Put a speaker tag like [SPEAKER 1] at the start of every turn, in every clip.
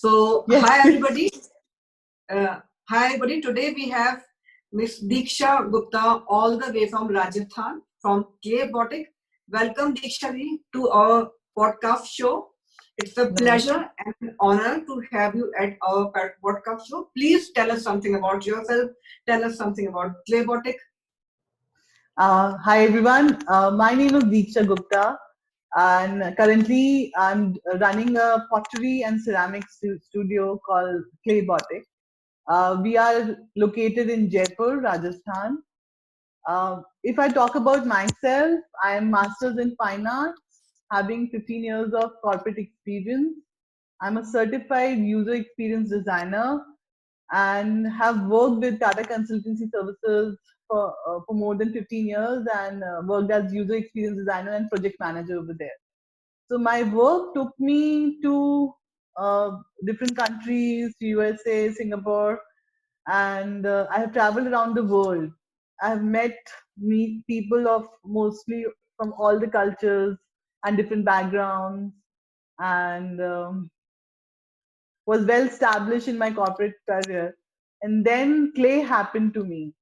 [SPEAKER 1] So,
[SPEAKER 2] Yes.
[SPEAKER 1] hi everybody. Hi everybody. Today we have Miss Diksha Gupta, all the way from Rajasthan, from Clay Botic. Welcome, Diksha ji, to our podcast show. It's a
[SPEAKER 2] Namaste.
[SPEAKER 1] pleasure and an honor to have you at our podcast show. Please tell us something about yourself. Tell us something about Clay Botic.
[SPEAKER 2] Hi everyone. My name is Diksha Gupta, and currently I'm running a pottery and ceramics studio called Clay Botic. We are located in Jaipur, Rajasthan. If I talk about myself, I am Masters in Fine Arts, having 15 years of corporate experience. I'm a certified user experience designer and have worked with Tata Consultancy Services for more than 15 years and worked as user experience designer and project manager over there. So my work took me to uh, different countries, USA, Singapore, and I have traveled around the world. I have meet people of mostly from all the cultures and different backgrounds, and was well established in my corporate career. And then clay happened to me.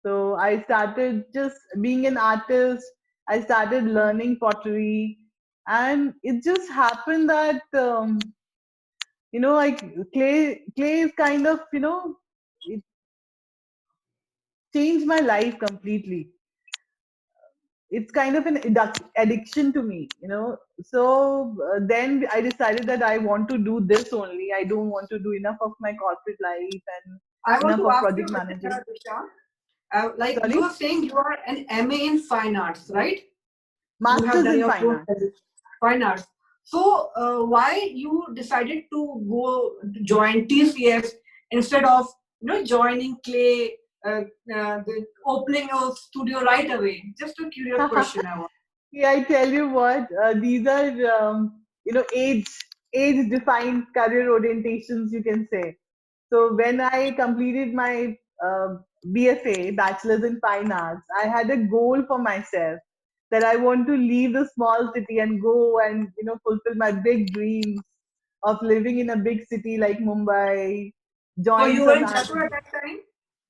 [SPEAKER 2] So I started just being an artist. I started learning pottery, and it just happened that like clay is kind of it changed my life completely. It's kind of an addiction to me, So then I decided that I want to do this only. I don't want to do enough of my corporate life and
[SPEAKER 1] I want
[SPEAKER 2] enough
[SPEAKER 1] to
[SPEAKER 2] of
[SPEAKER 1] ask you
[SPEAKER 2] project
[SPEAKER 1] a question,
[SPEAKER 2] managing.
[SPEAKER 1] Diksha. Like you
[SPEAKER 2] Sorry,
[SPEAKER 1] are saying, you are an MA in Fine Arts, right? You have
[SPEAKER 2] masters
[SPEAKER 1] done
[SPEAKER 2] in
[SPEAKER 1] your
[SPEAKER 2] fine
[SPEAKER 1] post
[SPEAKER 2] arts.
[SPEAKER 1] fine arts. So why you decided to go join TCS instead of joining Clay, the opening a studio right away? Just a curious question I want.
[SPEAKER 2] Yeah, I tell you what, these are age defined career orientations, you can say. So when I completed my BFA, Bachelor's in Fine Arts, I had a goal for myself that I want to leave the small city and go and fulfill my big dreams of living in a big city like Mumbai,
[SPEAKER 1] So
[SPEAKER 2] join
[SPEAKER 1] you were
[SPEAKER 2] some.
[SPEAKER 1] in Jaipur at that time.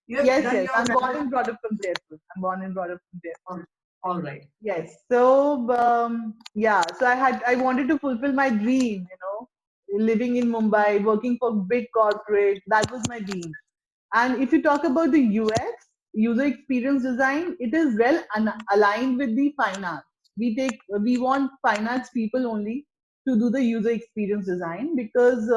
[SPEAKER 1] You have
[SPEAKER 2] Yes,
[SPEAKER 1] done
[SPEAKER 2] yes,
[SPEAKER 1] your
[SPEAKER 2] I'm born
[SPEAKER 1] graduation.
[SPEAKER 2] and brought up from Jaipur. I'm born and brought up from Jaipur.
[SPEAKER 1] All right.
[SPEAKER 2] Yes. So yeah, so I wanted to fulfill my dream, living in Mumbai, working for big corporate. That was my dream. And if you talk about the UX, user experience design, it is well aligned with the fine arts. We want fine arts people only to do the user experience design because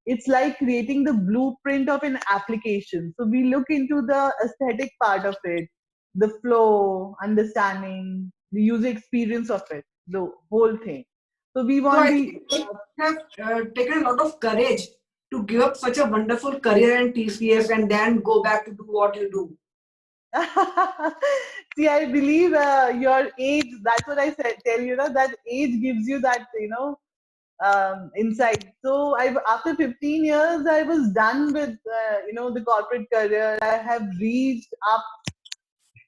[SPEAKER 2] it's like creating the blueprint of an application. So we look into the aesthetic part of it, the flow, understanding, the user experience of it, the whole thing. So we
[SPEAKER 1] So
[SPEAKER 2] want
[SPEAKER 1] I
[SPEAKER 2] the
[SPEAKER 1] think you have taken a lot of courage to give up such a wonderful career in TCS and then go back to do what you do.
[SPEAKER 2] See, I believe your age, that's what I said, tell you, that age gives you that, insight. So after 15 years, I was done with, the corporate career. I have reached up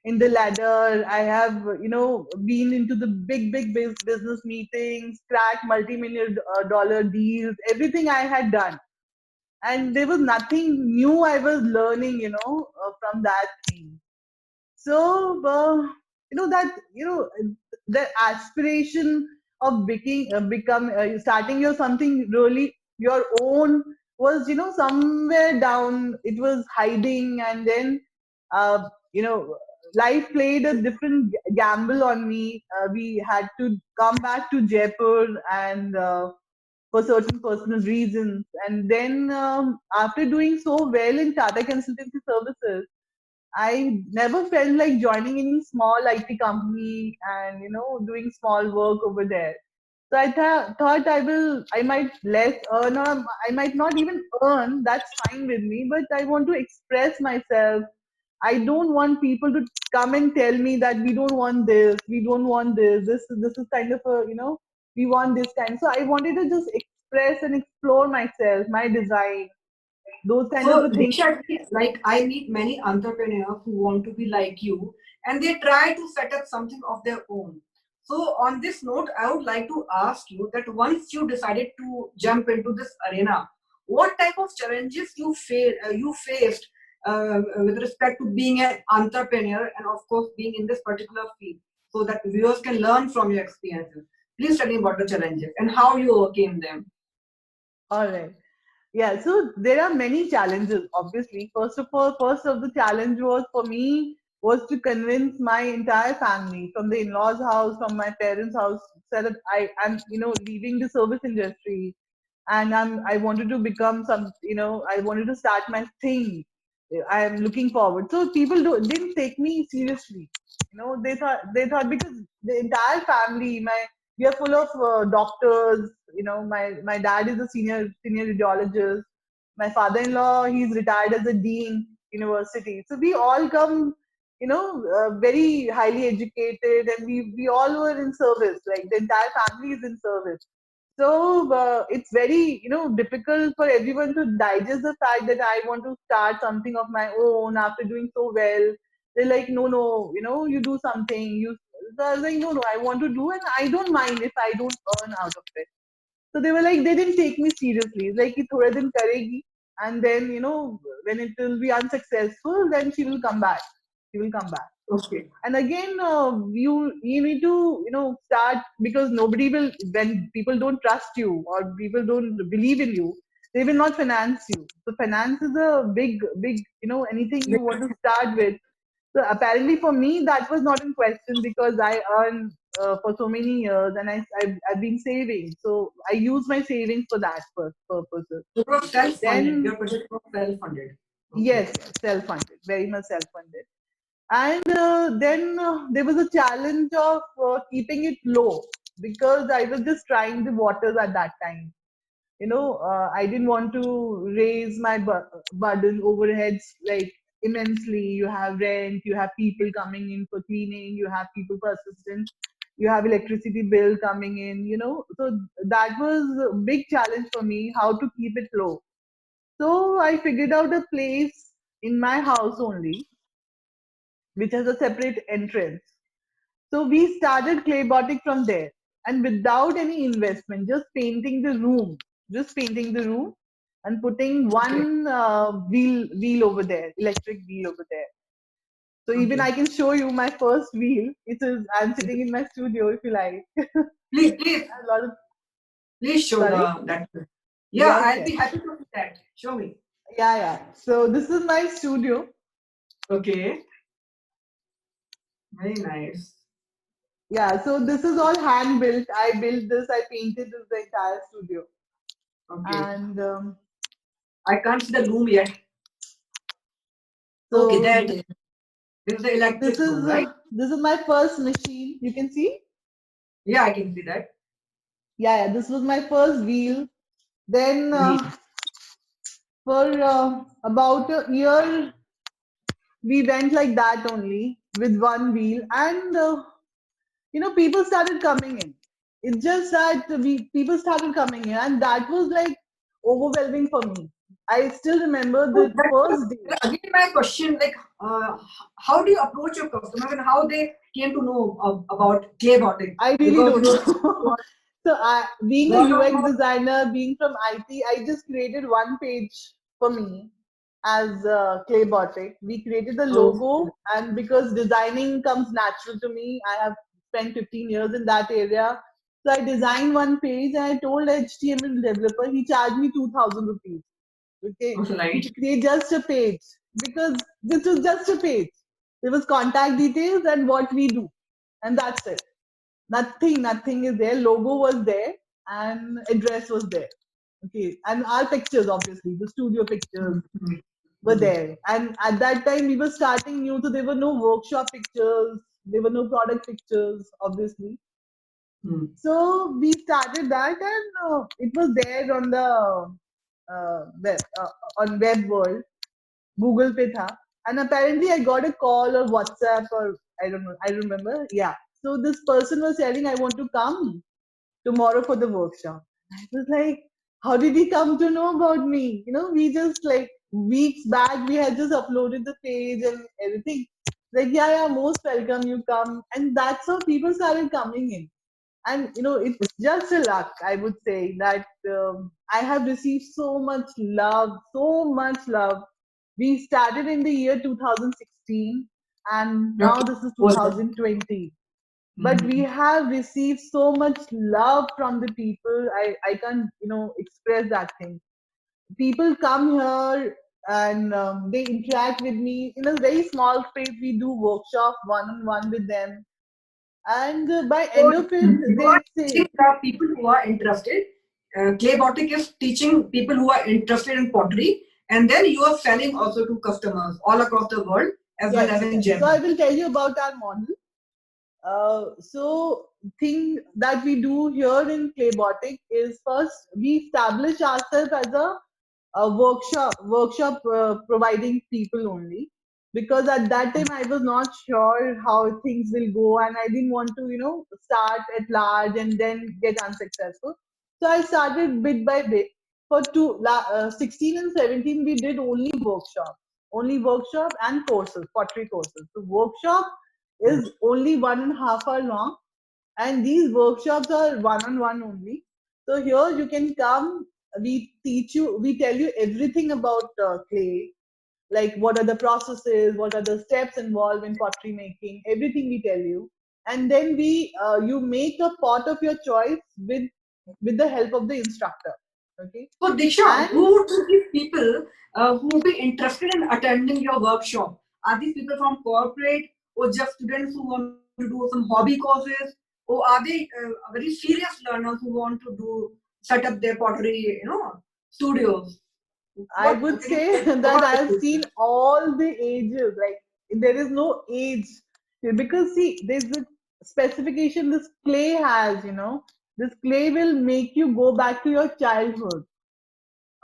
[SPEAKER 2] in the ladder. I have, been into the big business meetings, cracked multi-million dollar deals, everything I had done. And there was nothing new I was learning, from that thing. So that the aspiration of starting your something really your own was somewhere down, it was hiding. And then uh, you know life played a different gamble on me. We had to come back to Jaipur and for certain personal reasons. And then after doing so well in Tata Consultancy Services, I never felt like joining any small IT company and doing small work over there. So I thought I might less earn, or I might not even earn. That's fine with me, but I want to express myself. I don't want people to come and tell me that we don't want this, we don't want this. This is kind of a we want this kind. So I wanted to just express and explore myself, my design, those kind of
[SPEAKER 1] So,
[SPEAKER 2] a thing.
[SPEAKER 1] Diksha, like I meet many entrepreneurs who want to be like you and they try to set up something of their own. So, on this note, I would like to ask you that once you decided to jump into this arena, what type of challenges you faced with respect to being an entrepreneur and of course being in this particular field, so that viewers can learn from your experiences. Please tell me about the challenges and how you overcame them.
[SPEAKER 2] All right. Yeah, so there are many challenges, obviously. First of all, first of the challenge was for me was to convince my entire family from the in-laws house, from my parents' house, said that I am, leaving the service industry and I wanted to become some, I wanted to start my thing. I am looking forward. So people didn't take me seriously. They thought because the entire family, we are full of doctors. My dad is a senior radiologist. My father-in-law, he's retired as a dean university. So we all come, very highly educated, and we all were in service. Like the entire family is in service. So it's very difficult for everyone to digest the fact that I want to start something of my own after doing so well. They're like, no, no, you do something. So I was like, no, no, I want to do, and I don't mind if I don't earn out of it. So they were like, they didn't take me seriously. It's like, "Ye thoda din karegi, and then when it will be unsuccessful, then she will come back. She will come back."
[SPEAKER 1] Okay.
[SPEAKER 2] And again, you need to start, because nobody will, when people don't trust you or people don't believe in you, they will not finance you. So finance is a big, anything you want to start with. So apparently for me that was not in question, because I earned for so many years, and I've been saving, so I use my savings for that purposes.
[SPEAKER 1] It was self-funded.
[SPEAKER 2] Then
[SPEAKER 1] Your project was self-funded. Okay.
[SPEAKER 2] yes, self-funded, very much self-funded. And then there was a challenge of keeping it low, because I was just trying the waters at that time. I didn't want to raise my burden overheads like immensely. You have rent, you have people coming in for cleaning, you have people for assistance, you have electricity bill coming in. So that was a big challenge for me, how to keep it low. So I figured out a place in my house only, which has a separate entrance. So we started Claybotic from there, and without any investment, just painting the room, and putting
[SPEAKER 1] Okay.
[SPEAKER 2] one wheel over there, electric wheel over there. So even
[SPEAKER 1] Okay.
[SPEAKER 2] I can show you my first wheel. It is I'm sitting in my studio if you like.
[SPEAKER 1] Please,
[SPEAKER 2] A lot of
[SPEAKER 1] please show
[SPEAKER 2] sorry.
[SPEAKER 1] the that. Yeah,
[SPEAKER 2] Yes,
[SPEAKER 1] I'll
[SPEAKER 2] yes,
[SPEAKER 1] be happy to see that. Show me.
[SPEAKER 2] yeah, yeah. So this is my studio.
[SPEAKER 1] Okay. Very nice.
[SPEAKER 2] Yeah. So this is all hand built. I built this. I painted this the entire studio,
[SPEAKER 1] Okay.
[SPEAKER 2] and
[SPEAKER 1] I can't see the loom yet. Okay,
[SPEAKER 2] so
[SPEAKER 1] there it is. This is the electric loom, right?
[SPEAKER 2] this is my first machine. You can see.
[SPEAKER 1] Yeah, I can see that.
[SPEAKER 2] Yeah, yeah. This was my first wheel. Then
[SPEAKER 1] We
[SPEAKER 2] for about a year, we went like that only with one wheel, and people started coming in. It's just that we people started coming in, and that was like overwhelming for me. I still remember
[SPEAKER 1] so
[SPEAKER 2] the first day.
[SPEAKER 1] again my question, like, how do you approach your customers and how they came to know about clay botting?
[SPEAKER 2] I really
[SPEAKER 1] Because
[SPEAKER 2] don't
[SPEAKER 1] you
[SPEAKER 2] know. So, being a
[SPEAKER 1] word of
[SPEAKER 2] UX
[SPEAKER 1] mouth.
[SPEAKER 2] designer, being from IT, I just created one page for me as Claybotic. We created the
[SPEAKER 1] Okay.
[SPEAKER 2] logo, and because designing comes natural to me, I have spent 15 years in that area. So I designed one page, and I told HTML developer, he charged me 2,000 rupees. Okay,
[SPEAKER 1] Right.
[SPEAKER 2] to create just a page, because this was just a page. There was contact details and what we do, and that's it. Nothing is there. Logo was there, and address was there. Okay, and our pictures, obviously, the studio pictures
[SPEAKER 1] Mhm.
[SPEAKER 2] were there. And at that time, we were starting new, so there were no workshop pictures, there were no product pictures, obviously.
[SPEAKER 1] Mhm.
[SPEAKER 2] So we started that, and it was there on the on web world, Google पे था. And apparently I got a call or WhatsApp, or I don't know, I remember. Yeah. So this person was telling, I want to come tomorrow for the workshop. I was like, how did he come to know about me? We just like weeks back, we had just uploaded the page and everything. Like, yeah, yeah, most welcome, you come. And that's how people started coming in. And it's just a luck, I would say, that I have received so much love, so much love. We started in the year 2016, and now
[SPEAKER 1] Okay.
[SPEAKER 2] this is
[SPEAKER 1] Was that?
[SPEAKER 2] 2020. But we
[SPEAKER 1] Mhm.
[SPEAKER 2] have received so much love from the people. I can't express that thing. People come here and they interact with me in a very small space. We do workshop one on one with them, and by
[SPEAKER 1] So
[SPEAKER 2] end of it
[SPEAKER 1] you are
[SPEAKER 2] they say,
[SPEAKER 1] teaching the people who are interested. Clay Botic is teaching people who are interested in pottery, and then you are selling also to customers all across the world as well
[SPEAKER 2] yes,
[SPEAKER 1] as in
[SPEAKER 2] yes. So I
[SPEAKER 1] Germany.
[SPEAKER 2] will tell you about our model. So thing that we do here in Claybotic is, first we establish ourselves as a workshop providing people only, because at that time I was not sure how things will go, and I didn't want to start at large and then get unsuccessful. So I started bit by bit. For 16 and 17 we did only workshop and courses, pottery courses. So workshop is only 1.5 hour long, and these workshops are one on one only. So here you can come, we teach you, we tell you everything about clay, like what are the processes, what are the steps involved in pottery making, everything we tell you. And then we you make a pot of your choice with the help of the instructor. Okay.
[SPEAKER 1] So Diksha,
[SPEAKER 2] And
[SPEAKER 1] who would be these people who would be interested in attending your workshop? Are these people from corporate or just students who want to do some hobby courses, or are they very serious learners who want to do set up their pottery, studios?
[SPEAKER 2] I
[SPEAKER 1] What
[SPEAKER 2] would
[SPEAKER 1] can you
[SPEAKER 2] say
[SPEAKER 1] tell me
[SPEAKER 2] that
[SPEAKER 1] about
[SPEAKER 2] I
[SPEAKER 1] the
[SPEAKER 2] have
[SPEAKER 1] people?
[SPEAKER 2] seen all the ages. Like there is no age, because see, there's the specification this clay has. This clay will make you go back to your childhood.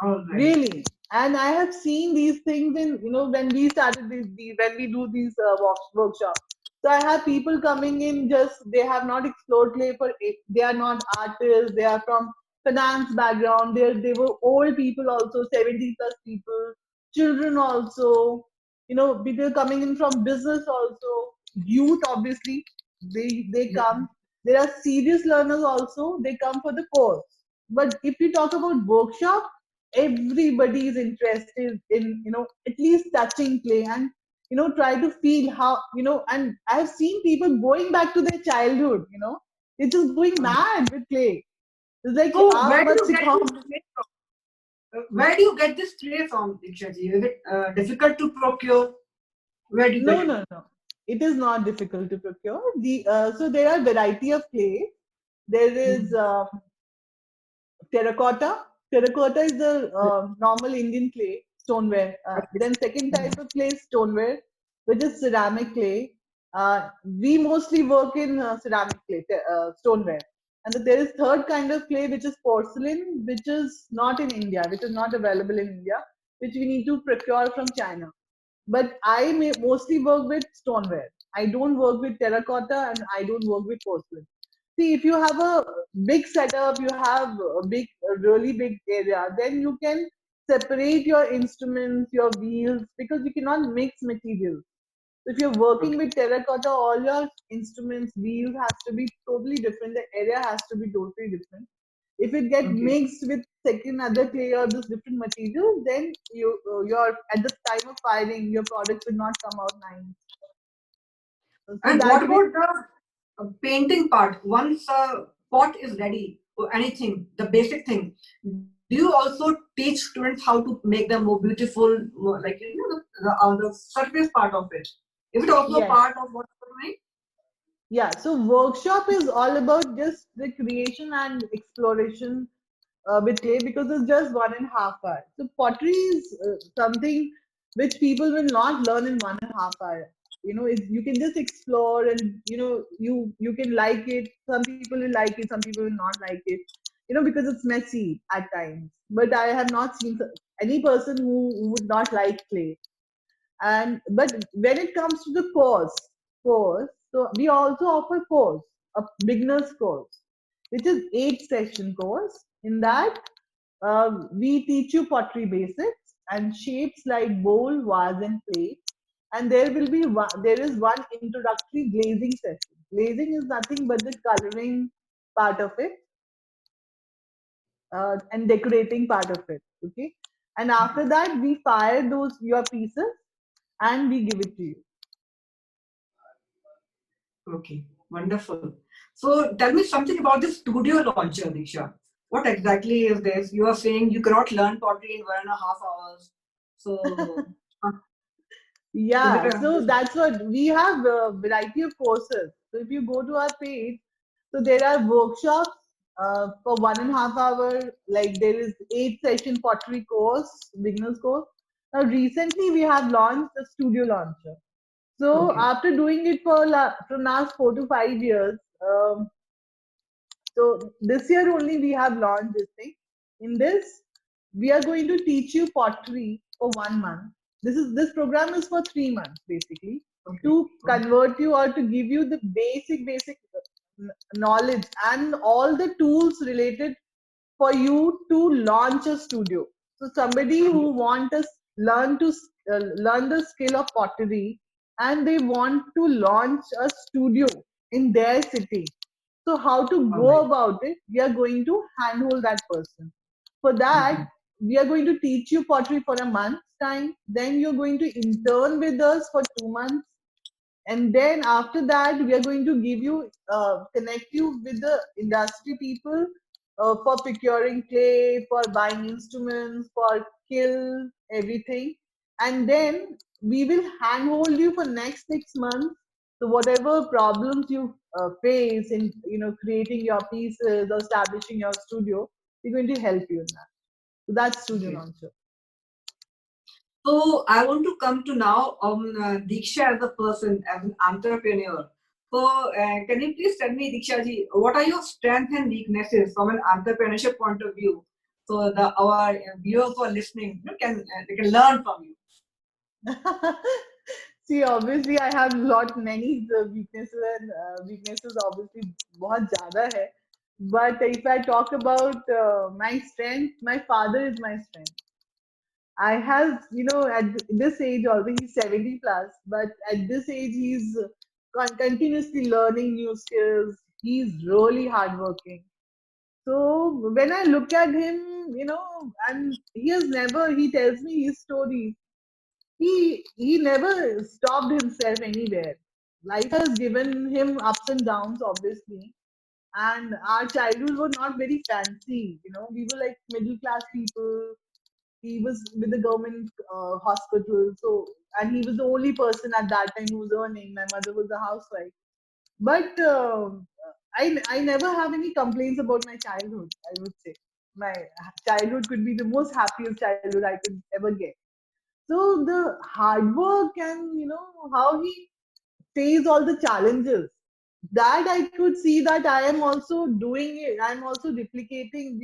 [SPEAKER 1] All right.
[SPEAKER 2] Really. And I have seen these things in, when we started when we do these workshops. So I have people coming in, just they have not explored clay for it. They are not artists. They are from finance background. They were old people also, 70 plus people, children also, people coming in from business also, youth obviously, they come. There are serious learners also. They come for the course. But if we talk about workshop, everybody is interested in at least touching clay, and try to feel how, and I've seen people going back to their childhood. They're just going mad with clay. It's like
[SPEAKER 1] So
[SPEAKER 2] aap
[SPEAKER 1] where do
[SPEAKER 2] mat
[SPEAKER 1] you get
[SPEAKER 2] sikhao.
[SPEAKER 1] this clay from? Where do you get this clay from, Diksha ji? Is it difficult to procure? Where do you
[SPEAKER 2] No,
[SPEAKER 1] get it?
[SPEAKER 2] no, no, it is not difficult to procure. So there are variety of clay. There is
[SPEAKER 1] Mhm.
[SPEAKER 2] terracotta. Terracotta is the normal Indian clay stoneware.
[SPEAKER 1] Okay.
[SPEAKER 2] Then second type of clay is stoneware, which is ceramic clay. We mostly work in ceramic clay, stoneware. And then there is third kind of clay, which is porcelain, which is not in India, which is not available in India, which we need to procure from China. But I mostly work with stoneware. I don't work with terracotta, and I don't work with porcelain. See, if you have a big setup, you have a really big area, then you can separate your instruments, your wheels, because you cannot mix materials. If you're working
[SPEAKER 1] Okay.
[SPEAKER 2] with terracotta, all your instruments, wheels has to be totally different. The area has to be totally different. If it get
[SPEAKER 1] Okay.
[SPEAKER 2] mixed with second other clay or this different material, then your at the time of firing, your product will not come out nice. So
[SPEAKER 1] And what
[SPEAKER 2] that way,
[SPEAKER 1] about the painting part? Once a pot is ready or anything, the basic thing, do you also teach students how to make them more beautiful, more like the surface part of it? Is it also a
[SPEAKER 2] yes.
[SPEAKER 1] part of what you're doing?
[SPEAKER 2] Yeah, so workshop is all about just the creation and exploration with clay, because it's just 1.5 hour. So pottery is something which people will not learn in 1.5 hour. You can just explore, and you can like it. Some people will like it, some people will not like it. Because it's messy at times. But I have not seen any person who would not like clay. And but when it comes to the course, so we also offer course, a beginner's course, which is 8 session course. In that, we teach you pottery basics and shapes like bowl, vase, and plate. And there is one introductory glazing session. Glazing is nothing but the coloring. part of it, and decorating part of it. Okay, and after that we fire those your pieces and we give it to you.
[SPEAKER 1] Okay, wonderful. So tell me something about this studio launcher, Diksha. What exactly is this? You are saying you cannot learn pottery in 1.5 hours. So, is it
[SPEAKER 2] Yeah,
[SPEAKER 1] a,
[SPEAKER 2] so that's what we have, a variety of courses. So if you go to our page, so there are workshops for 1.5 hour. Like there is 8 session pottery course, beginners course. Now recently we have launched the studio launcher. So
[SPEAKER 1] okay,
[SPEAKER 2] after doing it from last 4 to 5 years, so this year only we have launched this thing. In this, we are going to teach you pottery for 1 month. This program is for 3 months basically,
[SPEAKER 1] okay,
[SPEAKER 2] to
[SPEAKER 1] okay,
[SPEAKER 2] convert you or to give you the basic knowledge and all the tools related for you to launch a studio. So somebody who want us learn the skill of pottery and they want to launch a studio in their city. So how to
[SPEAKER 1] all
[SPEAKER 2] go
[SPEAKER 1] right.
[SPEAKER 2] about it? We are going to handhold that person. For
[SPEAKER 1] Mhm.
[SPEAKER 2] that, we are going to teach you pottery for a month's time. Then you're going to intern with us for 2 months, and then after that we are going to give you connect you with the industry people for procuring clay, for buying instruments, for kill everything, and then we will handhold you for next 6 months. So whatever problems you face in creating your pieces or establishing your studio, we're going to help you in that. So that's studio
[SPEAKER 1] Okay.
[SPEAKER 2] launcher.
[SPEAKER 1] So I want to come to now on Diksha as a person, as an entrepreneur. So can you please tell me, Diksha ji, what are your strengths and weaknesses from an entrepreneurship point of view? So the our viewers who are listening, can they can learn from you.
[SPEAKER 2] See, obviously, I have lot many weaknesses, and weaknesses obviously बहुत ज़्यादा है. But if I talk about my strength, my father is my strength. I have, at this age, although he's 70 plus, but at this age, he's continuously learning new skills. He's really hardworking. So when I look at him, and he tells me his stories. He never stopped himself anywhere. Life has given him ups and downs, obviously. And our childhood were not very fancy. We were like middle class people. He was with the government hospital, so and he was the only person at that time who was earning. My mother was a housewife, but I never have any complaints about my childhood. I would say my childhood could be the most happiest childhood I could ever get. So the hard work and how he faced all the challenges, that I could see that I am also doing it. I'm also replicating.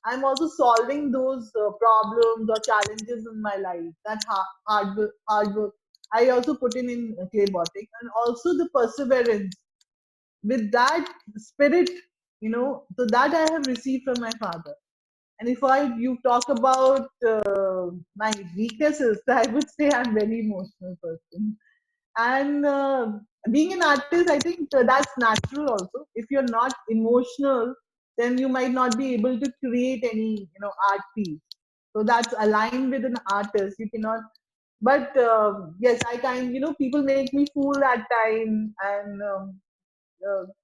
[SPEAKER 2] I'm also solving those problems or challenges in my life. That hard work. I also put in clay botting, and also the perseverance with that spirit. So that I have received from my father. And if you talk about my weaknesses, I would say I'm very emotional person. And being an artist, I think that's natural also. If you're not emotional, then you might not be able to create any, art piece. So that's aligned with an artist. You cannot. But yes, I kind, people make me fool at time, and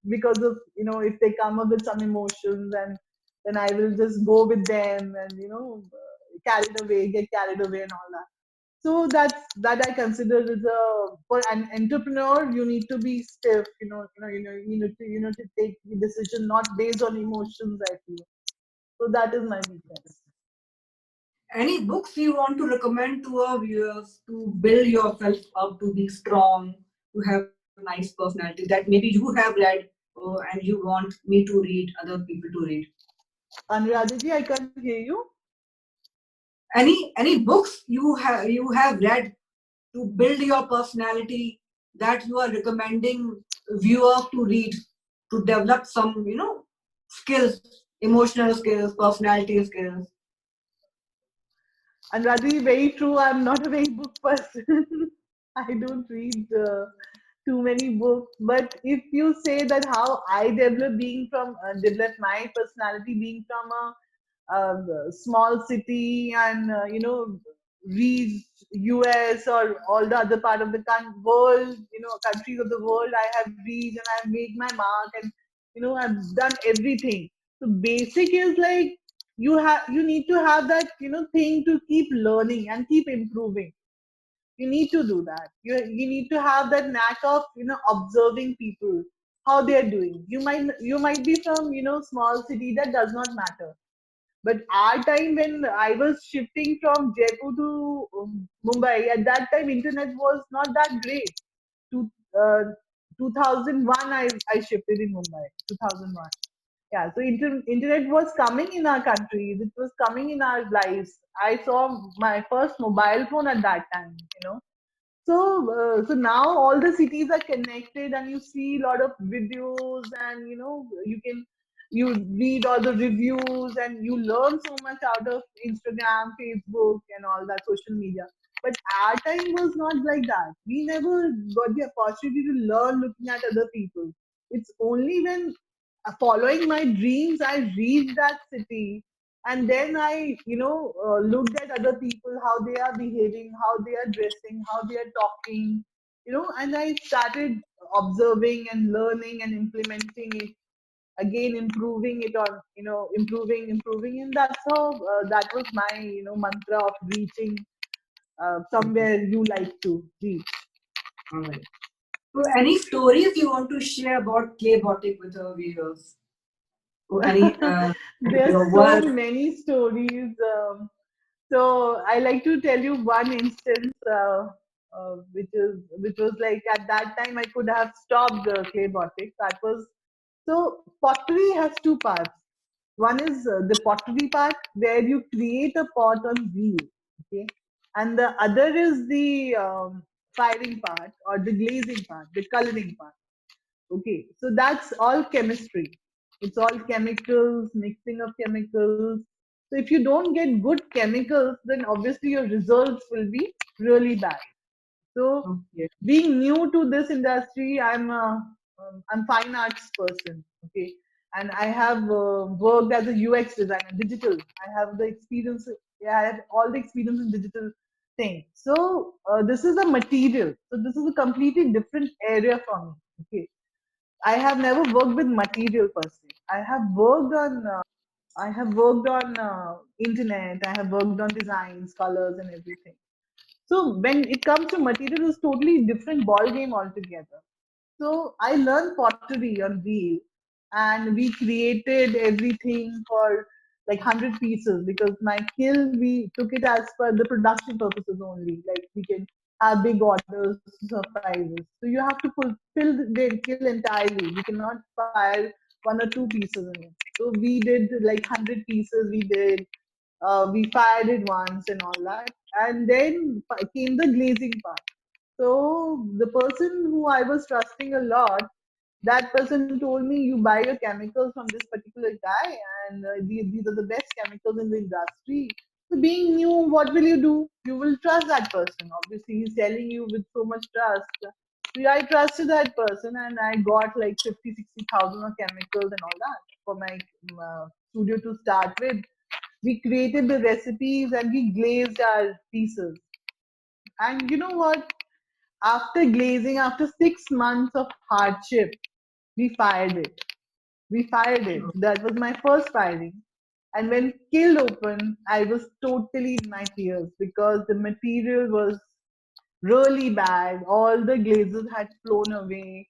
[SPEAKER 2] because of if they come up with some emotions, and then I will just go with them, and get carried away and all that. So that I consider as a for an entrepreneur, you need to be stiff. You need to take the decision not based on emotions. I feel so that is my weakness.
[SPEAKER 1] Any books you want to recommend to our viewers to build yourself up to be strong, to have nice personality that maybe you have read and you want me to read, other people to read?
[SPEAKER 2] Anuradha ji, I can't hear you.
[SPEAKER 1] Any books you have read to build your personality that you are recommending viewers to read to develop some skills, emotional skills, personality skills?
[SPEAKER 2] Anuradha ji, very true. I'm not a very book person. I don't read. too many books. But if you say that how I developed being from developed my personality being from a small city and reach US or all the other part of the world, countries of the world I have reached and I've made my mark and I've done everything. So basic is like you need to have that thing to keep learning and keep improving. You need to do that. You need to have that knack of observing people, how they are doing. You might be from small city, that does not matter. But our time, when I was shifting from Jaipur to Mumbai, at that time internet was not that great. To, uh, 2001 I shifted in Mumbai, 2001. Yeah, so internet was coming in our country, it was coming in our lives. I saw my first mobile phone at that time, so now all the cities are connected, and you see a lot of videos, and you read all the reviews, and you learn so much out of Instagram, Facebook, and all that social media. But our time was not like that. We never got the opportunity to learn looking at other people. It's only when following my dreams I reached that city, and then I looked at other people, how they are behaving, how they are dressing, how they are talking, and I started observing and learning and implementing it, again improving it, on improving, and that's how that was my mantra of reaching
[SPEAKER 1] Okay.
[SPEAKER 2] somewhere you like to reach.
[SPEAKER 1] All right. So, any stories you want to share about clay botting with our viewers? Or any
[SPEAKER 2] There's
[SPEAKER 1] your
[SPEAKER 2] so
[SPEAKER 1] work?
[SPEAKER 2] many stories. So I like to tell you one instance, which was like, at that time I could have stopped clay botting. That was, so pottery has two parts. One is the pottery part, where you create a pot on wheel, okay, and the other is the firing part, or the glazing part, the coloring part. Okay, so that's all chemistry. It's all chemicals, mixing of chemicals. So if you don't get good chemicals, then obviously your results will be really bad. So
[SPEAKER 1] Okay.
[SPEAKER 2] being new to this industry, I'm fine arts person. Okay, and I have worked as a UX designer, digital. I have the experience. Yeah, I have all the experience in digital thing. So this is a material. So this is a completely different area for me. Okay, I have never worked with material per se. I have worked on internet. I have worked on designs, colors, and everything. So when it comes to material, it's totally different ball game altogether. So I learned pottery on wheel, and we created everything for like 100 pieces, because my kiln, we took it as per the production purposes only. Like we can have big orders, surprises. So you have to fulfill the kiln entirely. We cannot fire one or two pieces in it. So we did like 100 pieces. We fired it once and all that, and then came the glazing part. So the person who I was trusting a lot, that person told me, you buy your chemicals from this particular guy, and these are the best chemicals in the industry. So being new, what will you do? You will trust that person. Obviously, he's telling you with so much trust. So I trusted that person, and I got like 50, 60,000 of chemicals and all that for my studio to start with. We created the recipes and we glazed our pieces. And you know what? After glazing, after 6 months of hardship, we fired it. We fired it. That was my first firing. And when killed open, I was totally in my tears, because the material was really bad. All the glazes had flown away.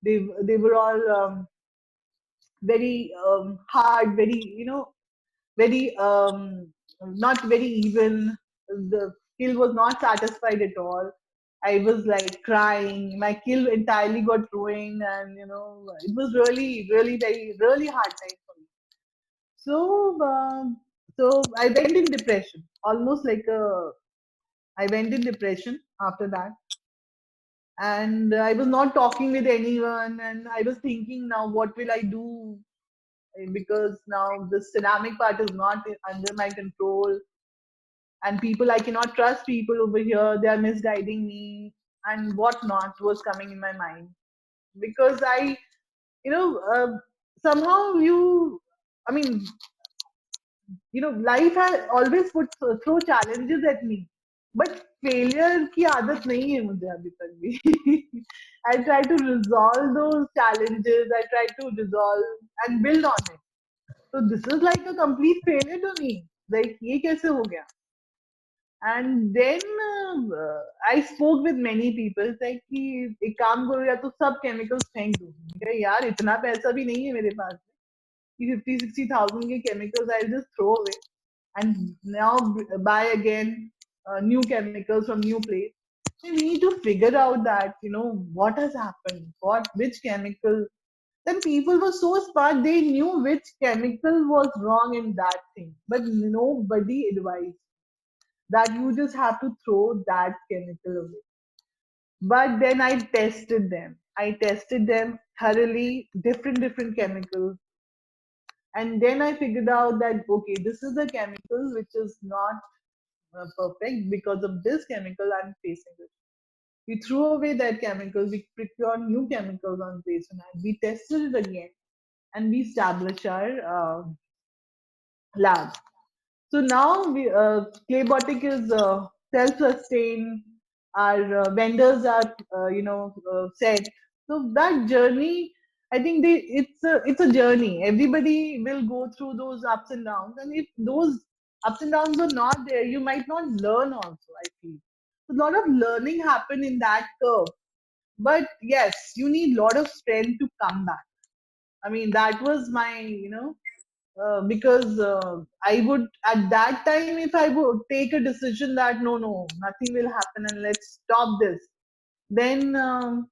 [SPEAKER 2] They were all very hard, very very not very even. The kill was not satisfied at all. I was like crying. My kill entirely got ruined, and it was really, really very, really hard time for me. So, so I went in depression, almost like a. I went in depression after that, and I was not talking with anyone, and I was thinking, now what will I do? Because now the ceramic part is not under my control, and people, I cannot trust people over here, they are misguiding me. and what not was coming in my mind, because I, you know, somehow I mean, life has always put throw challenges at me, but failure की आदत नहीं है मुझे अभी तक भी. I try to resolve those challenges. I try to resolve and build on it. So this is like a complete failure to me. Like ये कैसे हो गया? And then I spoke with many people like कि एक काम करो या तो सब chemicals फेंक दो. मैंने कहा, यार इतना पैसा भी नहीं है मेरे पास कि 50-60 thousand के chemicals I'll just throw away and now buy again new chemicals from new place. So we need to figure out that what has happened, which chemical. Then people were so smart, they knew which chemical was wrong in that thing, but nobody advised that you just have to throw that chemical away. But then I tested them thoroughly, different chemicals, and then I figured out that okay, this is a chemical which is not perfect. Because of this chemical I'm facing it. We threw away that chemical, we procured new chemicals on base, and we tested it again, and we established our lab. So now Claybotic is self-sustained. Our vendors are, set. So that journey, I think it's a journey. Everybody will go through those ups and downs, and if those ups and downs are not there, you might not learn. Also, I feel a lot of learning happen in that curve. But yes, you need a lot of strength to come back. I mean, that was my, because I would at that time, if I would take a decision that no, nothing will happen and let's stop this, then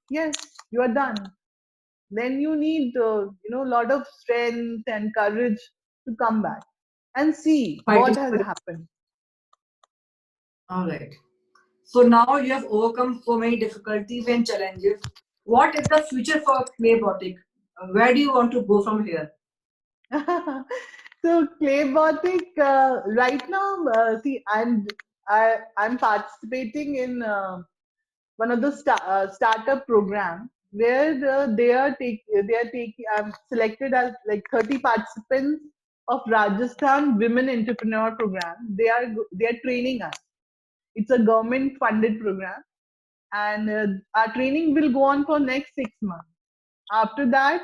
[SPEAKER 2] yes, you are done. Then you need a lot of strength and courage to come back and see what
[SPEAKER 1] Fighting
[SPEAKER 2] has
[SPEAKER 1] for it.
[SPEAKER 2] happened.
[SPEAKER 1] All right. So now you have overcome so many difficulties and challenges. What is the future for Claybotic? Where do you want to go from here?
[SPEAKER 2] So Claybotic, right now, see, I'm participating in one of the startup program where they are taking I'm selected as like 30 participants of Rajasthan Women Entrepreneur Program. They are training us. It's a government funded program, and our training will go on for next 6 months. After that,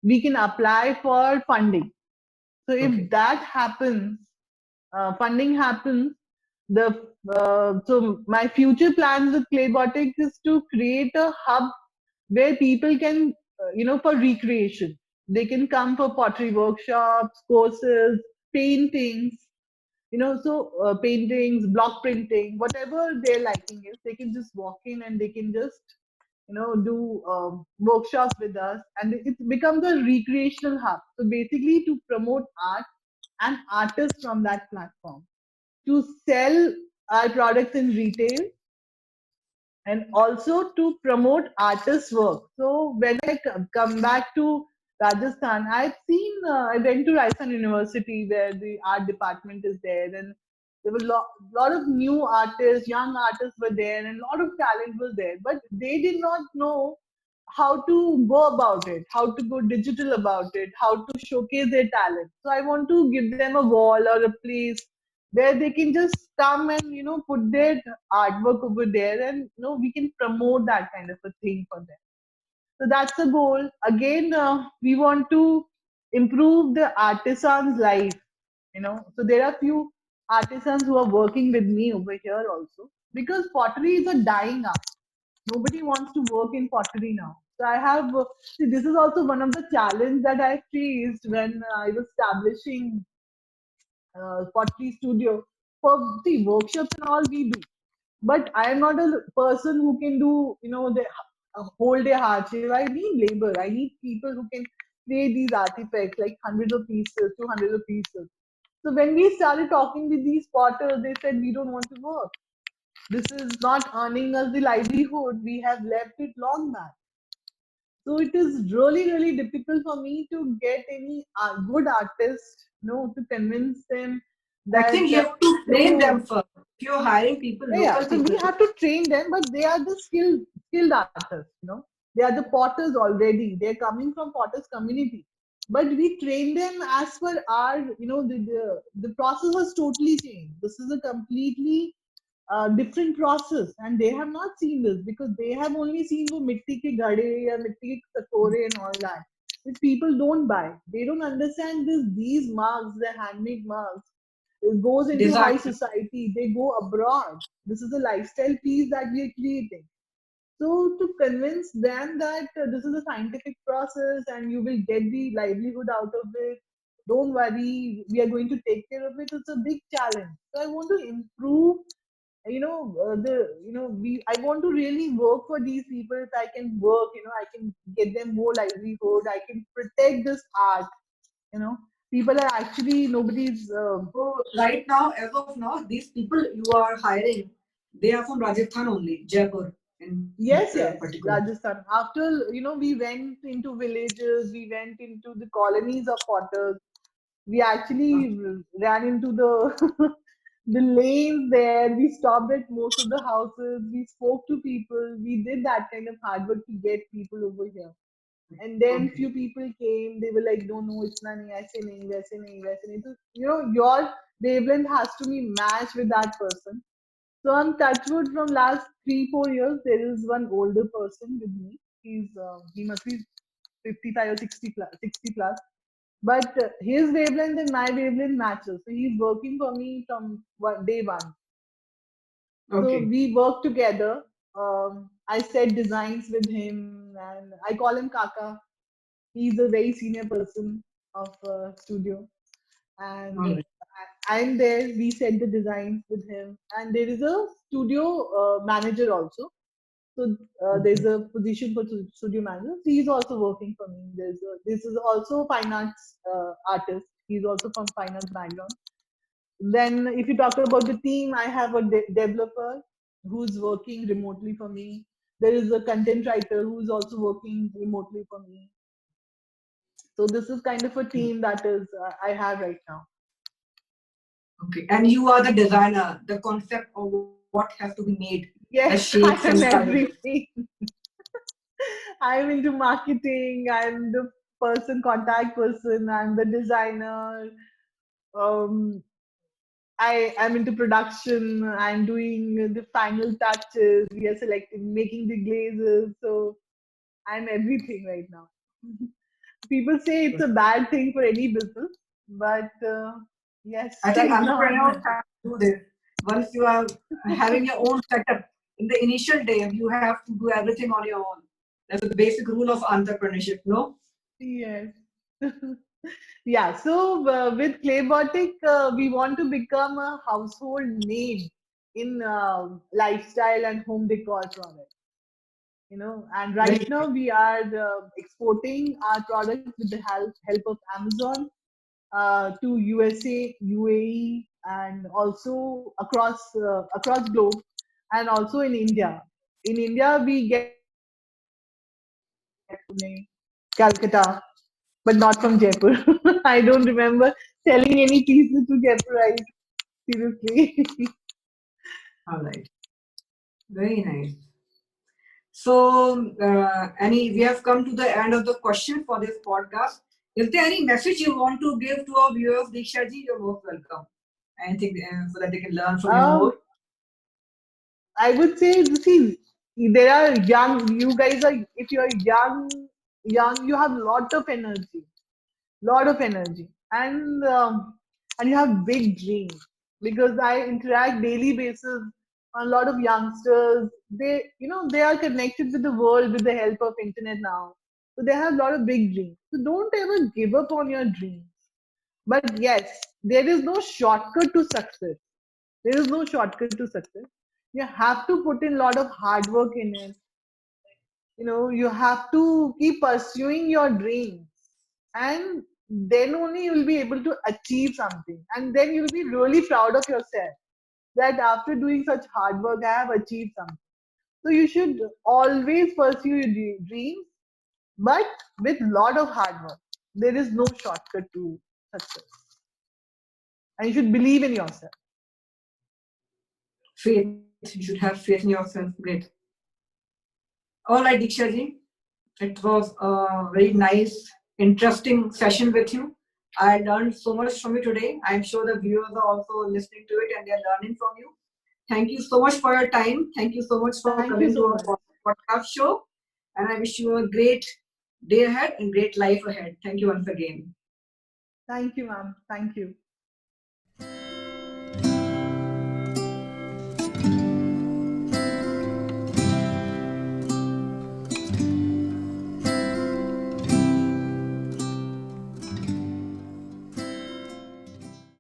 [SPEAKER 2] we can apply for funding. So if
[SPEAKER 1] Okay.
[SPEAKER 2] that happens, funding happens, the so my future plans with Claybotic is to create a hub where people can, for recreation. They can come for pottery workshops, courses, paintings, paintings, block printing, whatever their liking is, they can just walk in and they can just, do workshops with us, and it becomes a recreational hub. So basically, to promote art and artists from that platform, to sell our products in retail, and also to promote artists' work. So when I come back to Rajasthan, I went to Rajasthan University where the art department is there, and there were lot of new artists, young artists were there, and a lot of talent was there, but they did not know how to go about it, how to go digital about it, how to showcase their talent. So I want to give them a wall or a place where they can just come and put their artwork over there, and we can promote that kind of a thing for them. So that's the goal. Again, we want to improve the artisan's life. So there are few artisans who are working with me over here also, because pottery is a dying art. Nobody wants to work in pottery now. So I have see, this is also one of the challenge that I faced when I was establishing pottery studio. For the workshops and all we do, but I am not a person who can do the whole day hardship. I need labor. I need people who can create these artifacts like hundreds of pieces, 200 of pieces. So when we started talking with these potters, they said we don't want to work. This is not earning us the livelihood. We have left it long back. So it is really difficult for me to get any good artist, to convince them
[SPEAKER 1] I think
[SPEAKER 2] that
[SPEAKER 1] you have to train
[SPEAKER 2] no,
[SPEAKER 1] them first. if you're hiring people,
[SPEAKER 2] Yeah,
[SPEAKER 1] local
[SPEAKER 2] so we
[SPEAKER 1] people,
[SPEAKER 2] have to train them, but they are the skilled artists, you know. They are the potters already. They're coming from potters community. But we train them as per our, you know, the process has totally changed. This is a completely different process, and they have not seen this because they have only seen the mitti ke gade or mitti ke sakore and all that. Which people don't buy. They don't understand this. These marks, the handmade marks, it goes into
[SPEAKER 1] design.
[SPEAKER 2] high society. They go abroad. This is a lifestyle piece that we are creating. So to convince them that this is a scientific process and you will get the livelihood out of it, don't worry, we are going to take care of it. It's a big challenge. So I want to improve. We. I want to really work for these people. If I can work, I can get them more livelihood. I can protect this art. You know, people are actually nobody's.
[SPEAKER 1] So right now, as of now, these people you are hiring, they are from Rajasthan only, Jaipur in
[SPEAKER 2] Yes, yes,
[SPEAKER 1] particular.
[SPEAKER 2] Rajasthan. After, we went into villages, we went into the colonies of potters. We actually ran into the the lanes there. We stopped at most of the houses. We spoke to people. We did that kind of hard work to get people over here. And then
[SPEAKER 1] Okay.
[SPEAKER 2] few people came. They were like, "No, no, itna nahi, aise nahi, waise nahi, waise nahi." So, your wavelength has to be matched with that person. So I'm touchwood from last 3 4 years. There is one older person with me. He must be 55 or 60 plus, 60 plus. But his wavelength and my wavelength matches. So he's working for me from day one. So
[SPEAKER 1] Okay.
[SPEAKER 2] we work together. I set designs with him, and I call him Kaka. He's a very senior person of studio, and
[SPEAKER 1] All right.
[SPEAKER 2] I'm there. We set the designs with him, and there is a studio manager also. So there's
[SPEAKER 1] Okay.
[SPEAKER 2] a position for studio manager. So he's also working for me. This is also fine arts artist. He's also from fine arts background. Then if you talk about the team, I have a developer who's working remotely for me. There is a content writer who's also working remotely for me. So this is kind of a team that is I have right now.
[SPEAKER 1] Okay. And you are the designer, the concept of what has to be made, the
[SPEAKER 2] Yes,
[SPEAKER 1] shapes
[SPEAKER 2] I
[SPEAKER 1] and
[SPEAKER 2] am
[SPEAKER 1] sizes.
[SPEAKER 2] everything. I'm into marketing. I'm the contact person. I'm the designer. Um, I am into production. I'm doing the final touches. We are selecting, making the glazes. So I'm everything right now. People say it's a bad thing for any business, but yes,
[SPEAKER 1] I think
[SPEAKER 2] right now I'm.
[SPEAKER 1] entrepreneurs have to do this. Once you are having your own setup, in the initial day, you have to do everything on your own. That's the basic rule of entrepreneurship, no?
[SPEAKER 2] Yes. Yeah, so with Claybotic, we want to become a household name in lifestyle and home decor products. And right
[SPEAKER 1] Very
[SPEAKER 2] now we are exporting our products with the help of Amazon to USA, UAE, and also across globe, and also in India. In India, we get Pune, Calcutta, but not from Jaipur. I don't remember selling any pieces to Jaipurite. Seriously.
[SPEAKER 1] all right. Very nice. So, we have come to the end of the question for this podcast. Is there any message you want to give to our viewers, Diksha ji? You're most welcome. Anything so that they can learn from you
[SPEAKER 2] um,
[SPEAKER 1] more.
[SPEAKER 2] I would say, see, there are young. You guys are, if you are young, you have lot of energy, and you have big dreams. Because I interact daily basis on a lot of youngsters. They are connected with the world with the help of internet now. So they have a lot of big dreams. So don't ever give up on your dreams. But yes, there is no shortcut to success. There is no shortcut to success. You have to put in a lot of hard work in it. You have to keep pursuing your dreams, and then only you'll be able to achieve something, and then you'll be really proud of yourself that after doing such hard work, I have achieved something. So you should always pursue your dreams, but with lot of hard work. There is no shortcut to success, and you should believe in yourself.
[SPEAKER 1] faith. You should have faith in yourself. Great. All right, Diksha ji. It was a very nice, interesting session with you. I learned so much from you today. I'm sure the viewers are also listening to it and they're learning from you. Thank you so much for your time. Thank you so much for
[SPEAKER 2] Thank you
[SPEAKER 1] coming
[SPEAKER 2] so
[SPEAKER 1] to
[SPEAKER 2] much.
[SPEAKER 1] our podcast show. And I wish you a great day ahead and great life ahead. Thank you once again.
[SPEAKER 2] Thank you, ma'am. Thank you.